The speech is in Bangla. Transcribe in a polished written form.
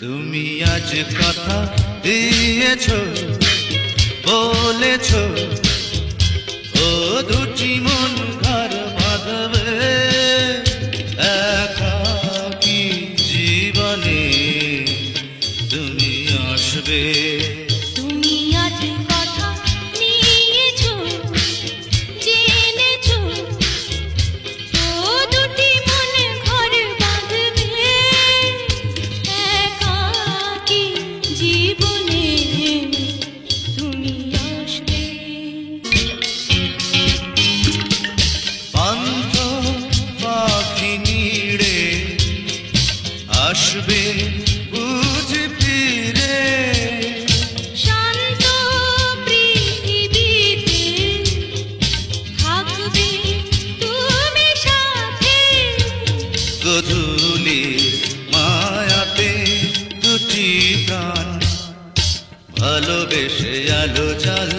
তুমি আজ কথা দিয়েছো, বলেছো ও দুটি মন ঘর বাঁধবে একাকী জীবনে তুমি আসবে। তুমি আজ কথা নিয়েছো, জেনেছো ও দুটি মন ঘর বাঁধবে একাকী জীবনে তুমি আসবে। পান্থ পাখি নিড়ে আসবে বুঝ ফিরে, শান্ত পৃথিবীতে থাকবে তুমি সাথে। গধূলির মায়াতে দুটি প্রাণ ভালোবেসে আলো জ্বাল